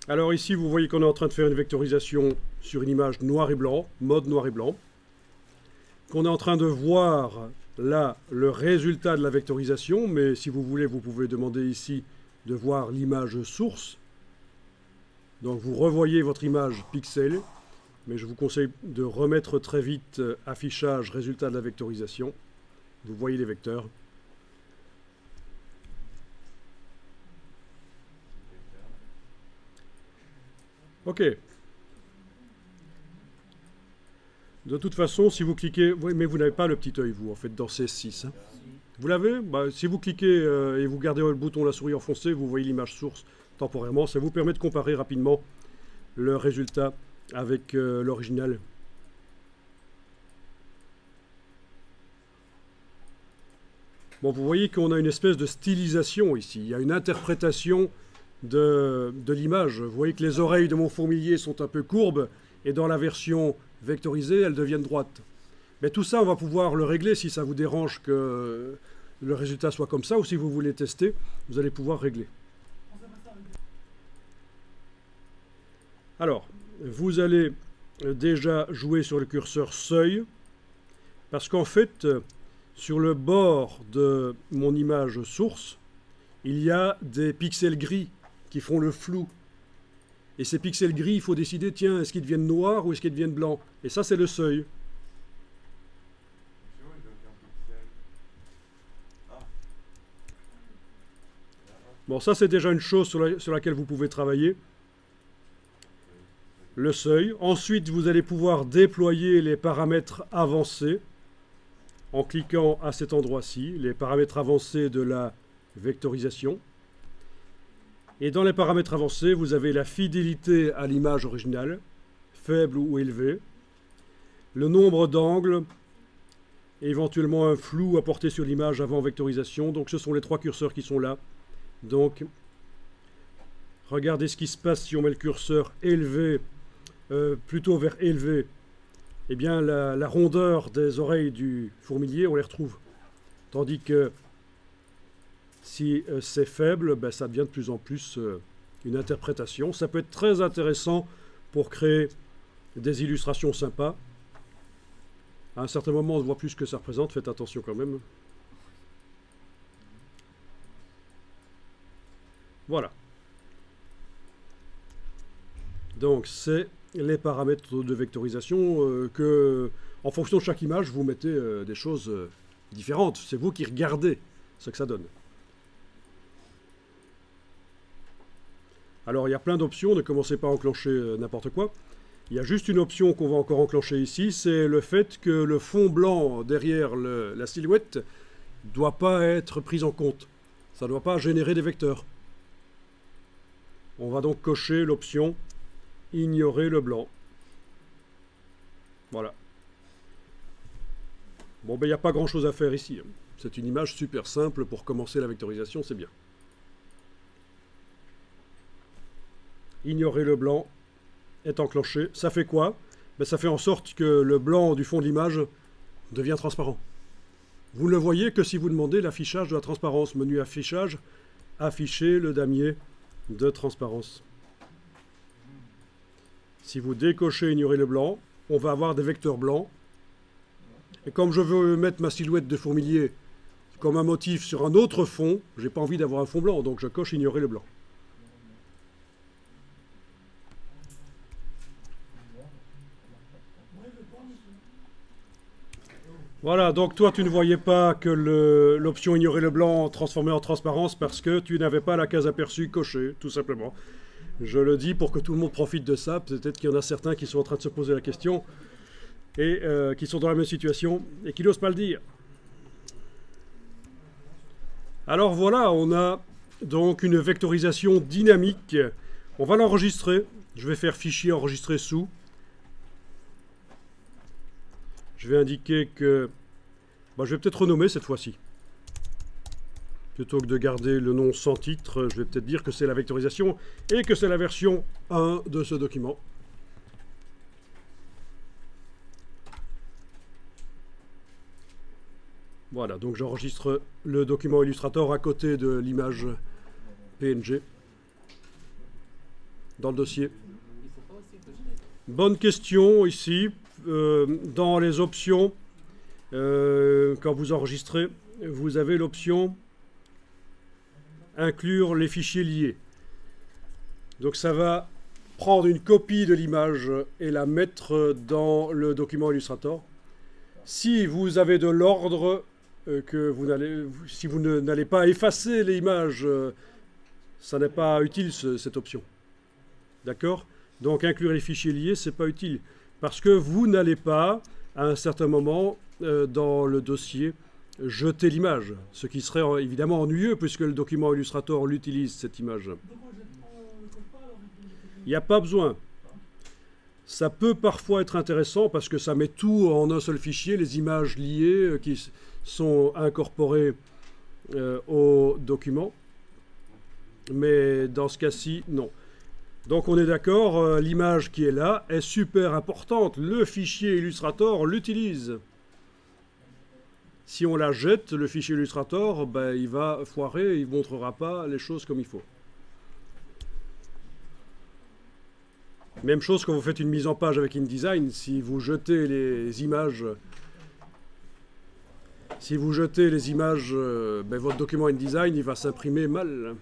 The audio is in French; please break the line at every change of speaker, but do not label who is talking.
Alors ici, vous voyez qu'on est en train de faire une vectorisation sur une image noir et blanc, mode noir et blanc, qu'on est en train de voir là le résultat de la vectorisation, mais si vous voulez, vous pouvez demander ici de voir l'image source. Donc vous revoyez votre image pixel, mais je vous conseille de remettre très vite affichage résultat de la vectorisation. Vous voyez les vecteurs. Ok. De toute façon, si vous cliquez... Oui, mais vous n'avez pas le petit œil, vous, en fait, dans CS6. Hein. Vous l'avez? Si vous cliquez et vous gardez le bouton la souris enfoncé, vous voyez l'image source temporairement. Ça vous permet de comparer rapidement le résultat avec l'original. Bon, vous voyez qu'on a une espèce de stylisation ici. Il y a une interprétation de l'image. Vous voyez que les oreilles de mon fourmilier sont un peu courbes, et dans la version vectorisée, elles deviennent droites. Mais tout ça, on va pouvoir le régler si ça vous dérange que le résultat soit comme ça, ou si vous voulez tester, vous allez pouvoir régler. Alors, vous allez déjà jouer sur le curseur seuil, parce qu'en fait, sur le bord de mon image source, il y a des pixels gris qui font le flou. Et ces pixels gris, il faut décider, tiens, est-ce qu'ils deviennent noirs ou est-ce qu'ils deviennent blancs? Et ça, c'est le seuil. Bon, ça, c'est déjà une chose sur laquelle vous pouvez travailler. Le seuil. Ensuite, vous allez pouvoir déployer les paramètres avancés en cliquant à cet endroit-ci, les paramètres avancés de la vectorisation. Et dans les paramètres avancés, vous avez la fidélité à l'image originale, faible ou élevée, le nombre d'angles, et éventuellement un flou apporté sur l'image avant vectorisation. Donc ce sont les trois curseurs qui sont là. Donc, regardez ce qui se passe si on met le curseur élevé, plutôt vers élevé. Eh bien, la rondeur des oreilles du fourmilier, on les retrouve. Tandis que si c'est faible, ben, ça devient de plus en plus une interprétation. Ça peut être très intéressant pour créer des illustrations sympas. À un certain moment, on ne voit plus ce que ça représente. Faites attention quand même. Voilà. Donc, c'est les paramètres de vectorisation que, en fonction de chaque image, vous mettez des choses différentes. C'est vous qui regardez ce que ça donne. Alors, il y a plein d'options. Ne commencez pas à enclencher n'importe quoi. Il y a juste une option qu'on va encore enclencher ici, c'est le fait que le fond blanc derrière la silhouette ne doit pas être pris en compte. Ça ne doit pas générer des vecteurs. On va donc cocher l'option « Ignorer le blanc ». Voilà. Bon, ben il n'y a pas grand-chose à faire ici. C'est une image super simple pour commencer la vectorisation, c'est bien. Ignorer le blanc est enclenché. Ça fait quoi? Ben, ça fait en sorte que le blanc du fond de l'image devient transparent. Vous ne le voyez que si vous demandez l'affichage de la transparence. Menu affichage, afficher le damier de transparence. Si vous décochez ignorer le blanc, on va avoir des vecteurs blancs. Et comme je veux mettre ma silhouette de fourmilier comme un motif sur un autre fond, je n'ai pas envie d'avoir un fond blanc, donc je coche ignorer le blanc. Voilà, donc toi tu ne voyais pas que l'option ignorer le blanc transformée en transparence parce que tu n'avais pas la case aperçue cochée, tout simplement. Je le dis pour que tout le monde profite de ça. Peut-être qu'il y en a certains qui sont en train de se poser la question et qui sont dans la même situation et qui n'osent pas le dire. Alors voilà, on a donc une vectorisation dynamique. On va l'enregistrer. Je vais faire fichier enregistré sous. Je vais indiquer que... je vais peut-être renommer cette fois-ci. Plutôt que de garder le nom sans titre, je vais peut-être dire que c'est la vectorisation et que c'est la version 1 de ce document. Voilà, donc j'enregistre le document Illustrator à côté de l'image PNG. dans le dossier? Bonne question ici. Dans les options, quand vous enregistrez, vous avez l'option inclure les fichiers liés. Donc ça va prendre une copie de l'image et la mettre dans le document Illustrator. Si vous avez de l'ordre, si vous n'allez pas effacer l'image, ça n'est pas utile cette option. D'accord? Donc inclure les fichiers liés, ce n'est pas utile. Parce que vous n'allez pas, à un certain moment, dans le dossier, jeter l'image. Ce qui serait évidemment ennuyeux puisque le document Illustrator l'utilise, cette image. Il n'y a pas besoin. Ça peut parfois être intéressant parce que ça met tout en un seul fichier, les images liées qui sont incorporées au document. Mais dans ce cas-ci, non. Donc on est d'accord, l'image qui est là est super importante. Le fichier Illustrator l'utilise. Si on la jette, le fichier Illustrator, ben, il va foirer, il ne montrera pas les choses comme il faut. Même chose quand vous faites une mise en page avec InDesign, si vous jetez les images, ben, votre document InDesign, il va s'imprimer mal.